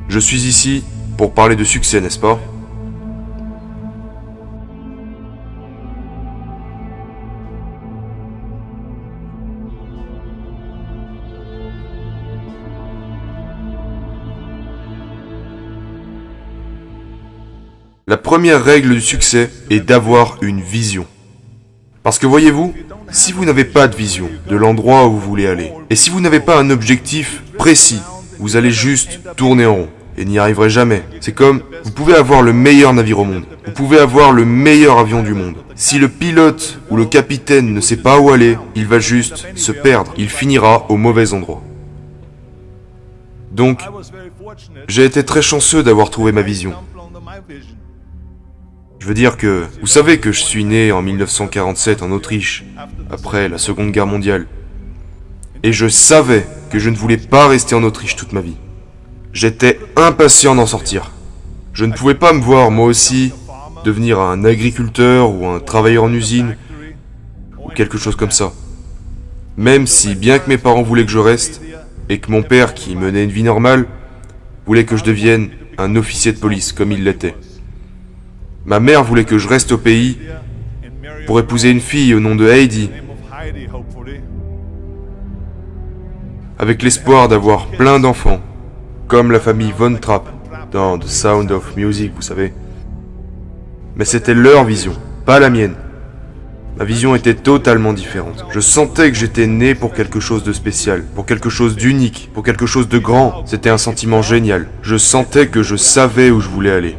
Je suis ici pour parler de succès, n'est-ce pas? La première règle du succès est d'avoir une vision. Parce que voyez-vous, si vous n'avez pas de vision de l'endroit où vous voulez aller, et si vous n'avez pas un objectif précis, vous allez juste tourner en rond et n'y arriverez jamais. C'est comme, vous pouvez avoir le meilleur navire au monde, vous pouvez avoir le meilleur avion du monde. Si le pilote ou le capitaine ne sait pas où aller, il va juste se perdre, il finira au mauvais endroit. Donc, j'ai été très chanceux d'avoir trouvé ma vision. Je veux dire que, vous savez que je suis né en 1947 en Autriche, après la Seconde Guerre mondiale. Et je savais que je ne voulais pas rester en Autriche toute ma vie. J'étais impatient d'en sortir. Je ne pouvais pas me voir, moi aussi, devenir un agriculteur ou un travailleur en usine, ou quelque chose comme ça. Même si, bien que mes parents voulaient que je reste, et que mon père, qui menait une vie normale, voulait que je devienne un officier de police, comme il l'était. Ma mère voulait que je reste au pays pour épouser une fille au nom de Heidi, avec l'espoir d'avoir plein d'enfants, comme la famille Von Trapp dans The Sound of Music, vous savez. Mais c'était leur vision, pas la mienne. Ma vision était totalement différente. Je sentais que j'étais né pour quelque chose de spécial, pour quelque chose d'unique, pour quelque chose de grand. C'était un sentiment génial. Je sentais que je savais où je voulais aller.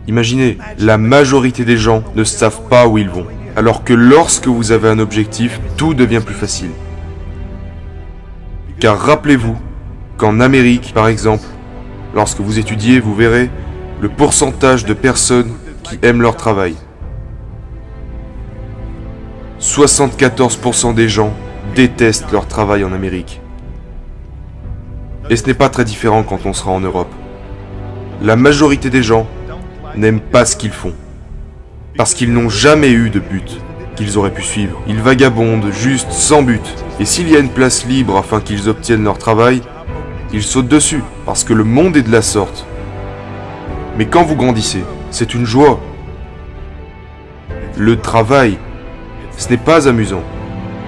Imaginez, la majorité des gens ne savent pas où ils vont. Alors que lorsque vous avez un objectif, tout devient plus facile. Car rappelez-vous qu'en Amérique, par exemple, lorsque vous étudiez, vous verrez le pourcentage de personnes qui aiment leur travail. 74% des gens détestent leur travail en Amérique. Et ce n'est pas très différent quand on sera en Europe. La majorité des gens n'aiment pas ce qu'ils font. Parce qu'ils n'ont jamais eu de but qu'ils auraient pu suivre. Ils vagabondent juste sans but. Et s'il y a une place libre afin qu'ils obtiennent leur travail, ils sautent dessus. Parce que le monde est de la sorte. Mais quand vous grandissez, c'est une joie. Le travail, ce n'est pas amusant.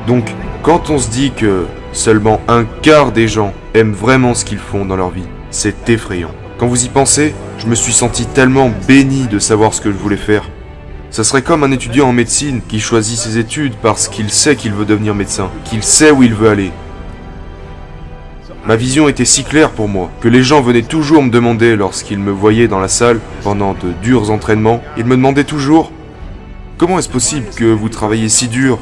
Donc, quand on se dit que seulement un quart des gens aiment vraiment ce qu'ils font dans leur vie, c'est effrayant. Quand vous y pensez, je me suis senti tellement béni de savoir ce que je voulais faire. Ça serait comme un étudiant en médecine qui choisit ses études parce qu'il sait qu'il veut devenir médecin, qu'il sait où il veut aller. Ma vision était si claire pour moi que les gens venaient toujours me demander lorsqu'ils me voyaient dans la salle pendant de durs entraînements. Ils me demandaient toujours « Comment est-ce possible que vous travaillez si dur ?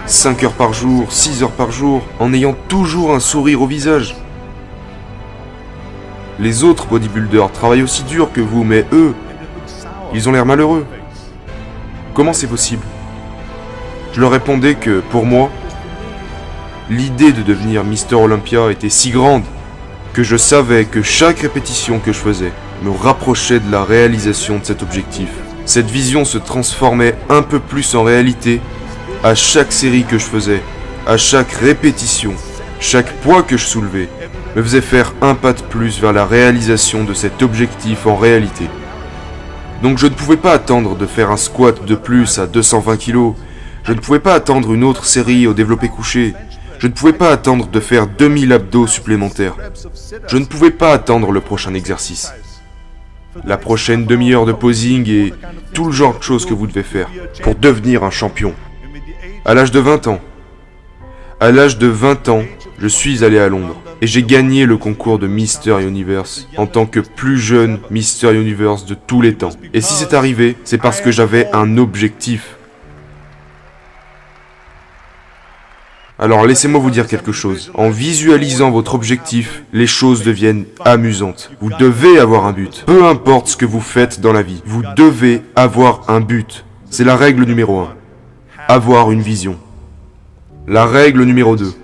5 heures par jour, 6 heures par jour, en ayant toujours un sourire au visage. Les autres bodybuilders travaillent aussi dur que vous, mais eux, ils ont l'air malheureux. Comment c'est possible ?» Je leur répondais que, pour moi, l'idée de devenir Mister Olympia était si grande que je savais que chaque répétition que je faisais me rapprochait de la réalisation de cet objectif. Cette vision se transformait un peu plus en réalité à chaque série que je faisais, à chaque répétition, chaque poids que je soulevais, me faisait faire un pas de plus vers la réalisation de cet objectif en réalité. Donc je ne pouvais pas attendre de faire un squat de plus à 220 kg, je ne pouvais pas attendre une autre série au développé couché, je ne pouvais pas attendre de faire 2000 abdos supplémentaires, je ne pouvais pas attendre le prochain exercice, la prochaine demi-heure de posing et tout le genre de choses que vous devez faire pour devenir un champion. À l'âge de 20 ans, je suis allé à Londres et j'ai gagné le concours de Mister Universe en tant que plus jeune Mister Universe de tous les temps. Et si c'est arrivé, c'est parce que j'avais un objectif. Alors laissez-moi vous dire quelque chose. En visualisant votre objectif, les choses deviennent amusantes. Vous devez avoir un but. Peu importe ce que vous faites dans la vie, vous devez avoir un but. C'est la règle numéro 1. Avoir une vision. La règle numéro 2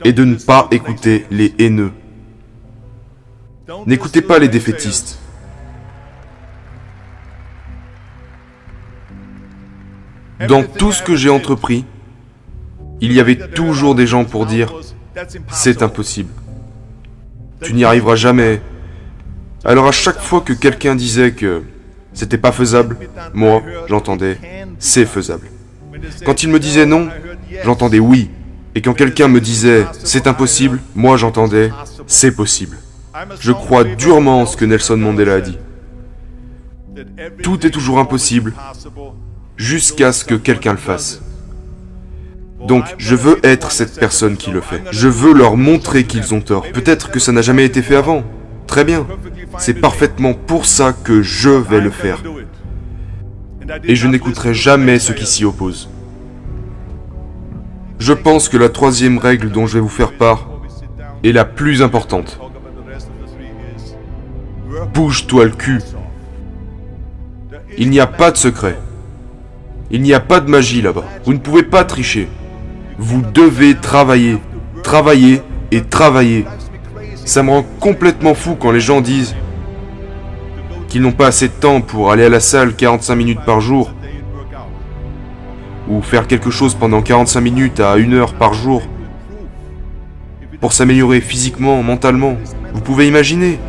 est de ne pas écouter les haineux. N'écoutez pas les défaitistes. Dans tout ce que j'ai entrepris, il y avait toujours des gens pour dire « c'est impossible ». tu n'y arriveras jamais. Alors à chaque fois que quelqu'un disait que c'était pas faisable, moi, j'entendais c'est faisable. Quand il me disait non, j'entendais oui. Et quand quelqu'un me disait c'est impossible, moi j'entendais c'est possible. Je crois durement en ce que Nelson Mandela a dit. Tout est toujours impossible jusqu'à ce que quelqu'un le fasse. Donc, je veux être cette personne qui le fait. Je veux leur montrer qu'ils ont tort. Peut-être que ça n'a jamais été fait avant. Très bien. C'est parfaitement pour ça que je vais le faire. Et je n'écouterai jamais ceux qui s'y opposent. Je pense que la troisième règle dont je vais vous faire part est la plus importante. Bouge-toi le cul. Il n'y a pas de secret. Il n'y a pas de magie là-bas. Vous ne pouvez pas tricher. Vous devez travailler. Travailler et travailler. Ça me rend complètement fou quand les gens disent qu'ils n'ont pas assez de temps pour aller à la salle 45 minutes par jour ou faire quelque chose pendant 45 minutes à 1 heure par jour pour s'améliorer physiquement, mentalement. Vous pouvez imaginer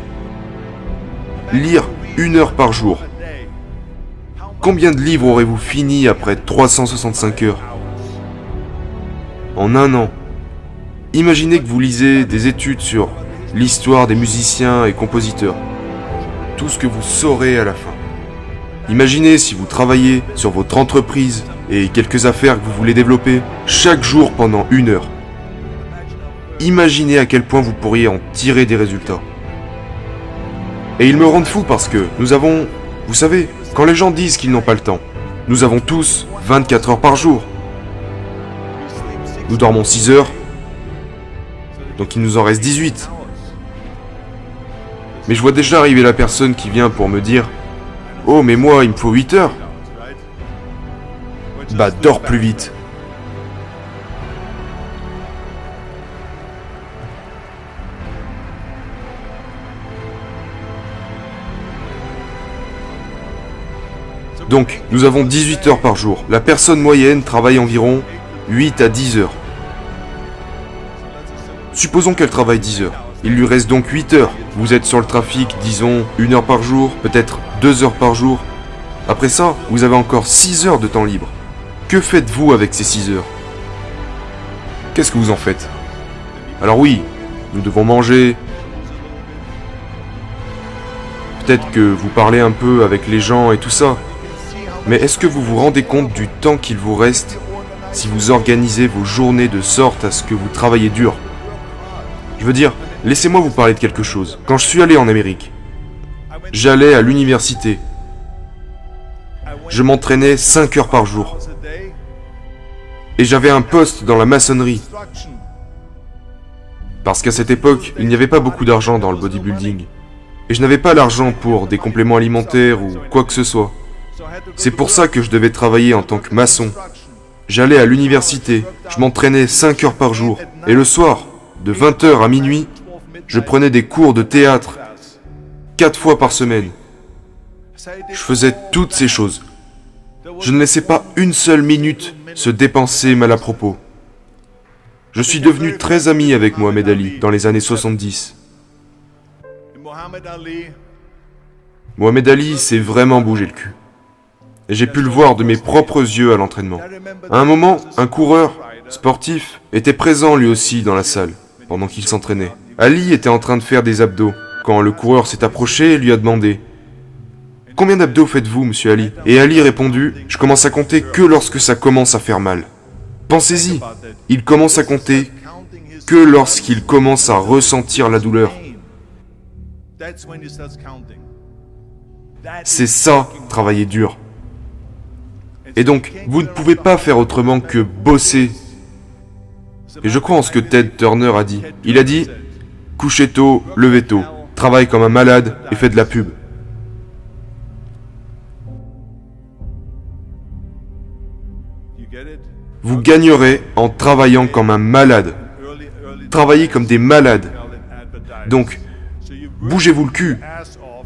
lire 1 heure par jour. Combien de livres aurez-vous fini après 365 heures? En 1 an. Imaginez que vous lisez des études sur l'histoire des musiciens et compositeurs. Tout ce que vous saurez à la fin. Imaginez si vous travaillez sur votre entreprise et quelques affaires que vous voulez développer chaque jour pendant 1 heure. Imaginez à quel point vous pourriez en tirer des résultats. Et ils me rendent fou parce que nous avons, vous savez, quand les gens disent qu'ils n'ont pas le temps, nous avons tous 24 heures par jour. Nous dormons 6 heures, donc il nous en reste 18. Mais je vois déjà arriver la personne qui vient pour me dire « Oh, mais moi, il me faut 8 heures. » Bah, dors plus vite. Donc, nous avons 18 heures par jour. La personne moyenne travaille environ 8 à 10 heures. Supposons qu'elle travaille 10 heures. Il lui reste donc 8 heures. Vous êtes sur le trafic, disons, 1 heure par jour, peut-être 2 heures par jour. Après ça, vous avez encore 6 heures de temps libre. Que faites-vous avec ces 6 heures? Qu'est-ce que vous en faites? Alors oui, nous devons manger. Peut-être que vous parlez un peu avec les gens et tout ça. Mais est-ce que vous vous rendez compte du temps qu'il vous reste si vous organisez vos journées de sorte à ce que vous travaillez dur? Je veux dire, laissez-moi vous parler de quelque chose. Quand je suis allé en Amérique, j'allais à l'université. Je m'entraînais 5 heures par jour. Et j'avais un poste dans la maçonnerie. Parce qu'à cette époque, il n'y avait pas beaucoup d'argent dans le bodybuilding. Et je n'avais pas l'argent pour des compléments alimentaires ou quoi que ce soit. C'est pour ça que je devais travailler en tant que maçon. J'allais à l'université, je m'entraînais 5 heures par jour. Et le soir, de 20h à minuit, je prenais des cours de théâtre 4 fois par semaine. Je faisais toutes ces choses. Je ne laissais pas une seule minute se dépenser mal à propos. Je suis devenu très ami avec Mohamed Ali dans les années 70. Mohamed Ali s'est vraiment bougé le cul. Et j'ai pu le voir de mes propres yeux à l'entraînement. À un moment, un coureur sportif était présent lui aussi dans la salle, pendant qu'il s'entraînait. Ali était en train de faire des abdos, quand le coureur s'est approché et lui a demandé « Combien d'abdos faites-vous, monsieur Ali ?» Et Ali a répondu « Je commence à compter que lorsque ça commence à faire mal. » Pensez-y, il commence à compter que lorsqu'il commence à ressentir la douleur. C'est ça, travailler dur. Et donc, vous ne pouvez pas faire autrement que bosser. Et je crois en ce que Ted Turner a dit. Il a dit « Couchez tôt, levez tôt, travaille comme un malade et fais de la pub. » Vous gagnerez en travaillant comme un malade. Travaillez comme des malades. Donc, bougez-vous le cul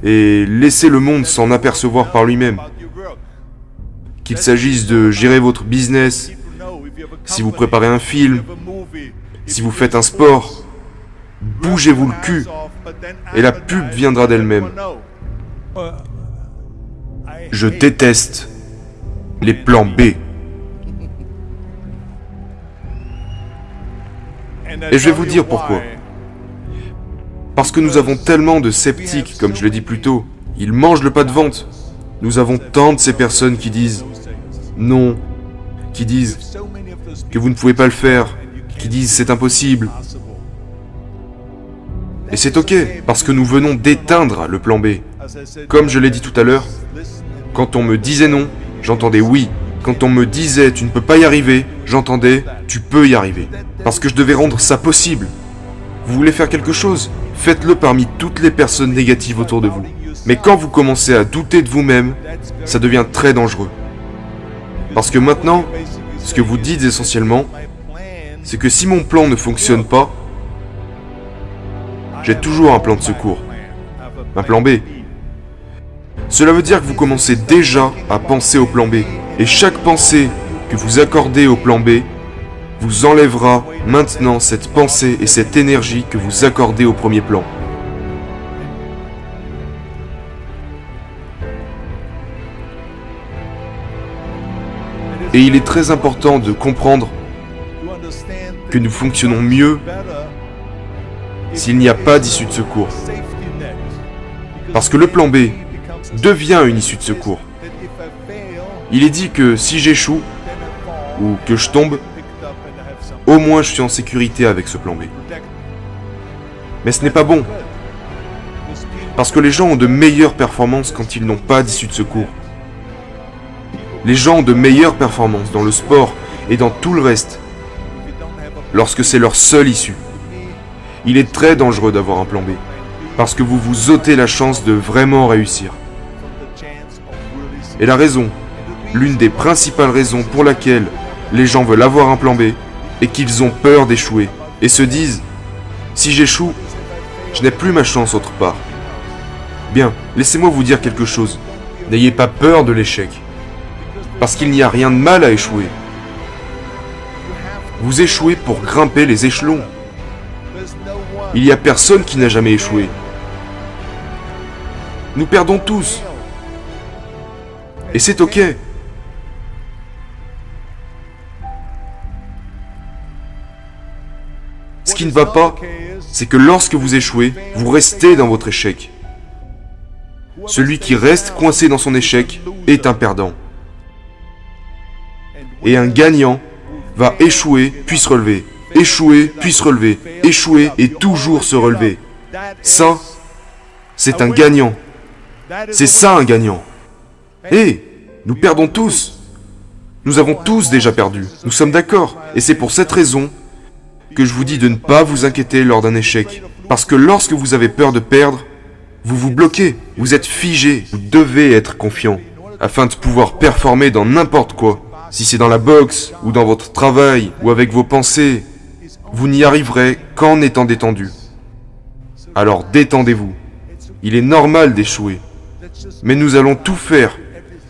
et laissez le monde s'en apercevoir par lui-même. Qu'il s'agisse de gérer votre business, si vous préparez un film, si vous faites un sport, bougez-vous le cul et la pub viendra d'elle-même. Je déteste les plans B. Et je vais vous dire pourquoi. Parce que nous avons tellement de sceptiques, comme je l'ai dit plus tôt. Ils mangent le pas de vente. Nous avons tant de ces personnes qui disent non, qui disent que vous ne pouvez pas le faire, qui disent c'est impossible. Et c'est ok, parce que nous venons d'éteindre le plan B. Comme je l'ai dit tout à l'heure, quand on me disait non, j'entendais oui. Quand on me disait tu ne peux pas y arriver, j'entendais tu peux y arriver. Parce que je devais rendre ça possible. Vous voulez faire quelque chose? Faites-le parmi toutes les personnes négatives autour de vous. Mais quand vous commencez à douter de vous-même, ça devient très dangereux. Parce que maintenant, ce que vous dites essentiellement, c'est que si mon plan ne fonctionne pas, j'ai toujours un plan de secours. Un plan B. Cela veut dire que vous commencez déjà à penser au plan B. Et chaque pensée que vous accordez au plan B vous enlèvera maintenant cette pensée et cette énergie que vous accordez au premier plan. Et il est très important de comprendre que nous fonctionnons mieux s'il n'y a pas d'issue de secours. Parce que le plan B devient une issue de secours. Il est dit que si j'échoue, ou que je tombe, au moins je suis en sécurité avec ce plan B. Mais ce n'est pas bon. Parce que les gens ont de meilleures performances quand ils n'ont pas d'issue de secours. Les gens ont de meilleures performances dans le sport et dans tout le reste lorsque c'est leur seule issue. Il est très dangereux d'avoir un plan B, parce que vous vous ôtez la chance de vraiment réussir. Et la raison, l'une des principales raisons pour laquelle les gens veulent avoir un plan B, est qu'ils ont peur d'échouer, et se disent « Si j'échoue, je n'ai plus ma chance autre part. » Bien, laissez-moi vous dire quelque chose. N'ayez pas peur de l'échec, parce qu'il n'y a rien de mal à échouer. Vous échouez pour grimper les échelons. Il n'y a personne qui n'a jamais échoué. Nous perdons tous. Et c'est ok. Ce qui ne va pas, c'est que lorsque vous échouez, vous restez dans votre échec. Celui qui reste coincé dans son échec est un perdant. Et un gagnant va échouer puis se relever, échouer puis se relever, échouer et toujours se relever. Ça, c'est un gagnant. C'est ça un gagnant. Et nous perdons tous. Nous avons tous déjà perdu. Nous sommes d'accord. Et c'est pour cette raison que je vous dis de ne pas vous inquiéter lors d'un échec. Parce que lorsque vous avez peur de perdre, vous vous bloquez. Vous êtes figé. Vous devez être confiant afin de pouvoir performer dans n'importe quoi. Si c'est dans la boxe, ou dans votre travail, ou avec vos pensées, vous n'y arriverez qu'en étant détendu. Alors détendez-vous. Il est normal d'échouer. Mais nous allons tout faire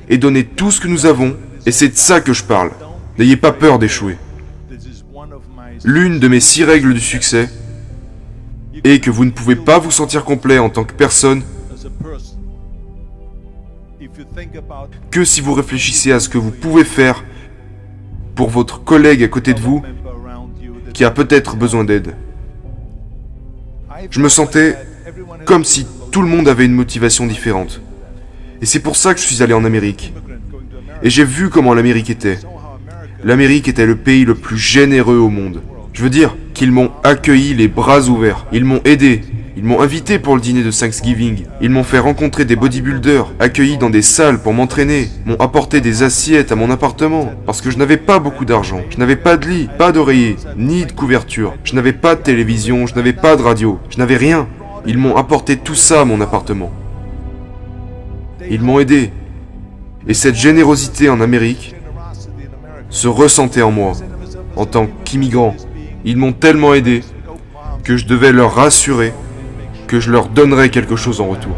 et donner tout ce que nous avons, et c'est de ça que je parle. N'ayez pas peur d'échouer. L'une de mes 6 règles du succès est que vous ne pouvez pas vous sentir complet en tant que personne que si vous réfléchissez à ce que vous pouvez faire pour votre collègue à côté de vous qui a peut-être besoin d'aide. Je me sentais comme si tout le monde avait une motivation différente. Et c'est pour ça que je suis allé en Amérique. Et j'ai vu comment l'Amérique était. L'Amérique était le pays le plus généreux au monde. Je veux dire qu'ils m'ont accueilli les bras ouverts. Ils m'ont aidé. Ils m'ont invité pour le dîner de Thanksgiving. Ils m'ont fait rencontrer des bodybuilders, accueilli dans des salles pour m'entraîner, m'ont apporté des assiettes à mon appartement, parce que je n'avais pas beaucoup d'argent. Je n'avais pas de lit, pas d'oreiller, ni de couverture. Je n'avais pas de télévision, je n'avais pas de radio, je n'avais rien. Ils m'ont apporté tout ça à mon appartement. Ils m'ont aidé. Et cette générosité en Amérique se ressentait en moi, en tant qu'immigrant. Ils m'ont tellement aidé que je devais leur rassurer que je leur donnerais quelque chose en retour.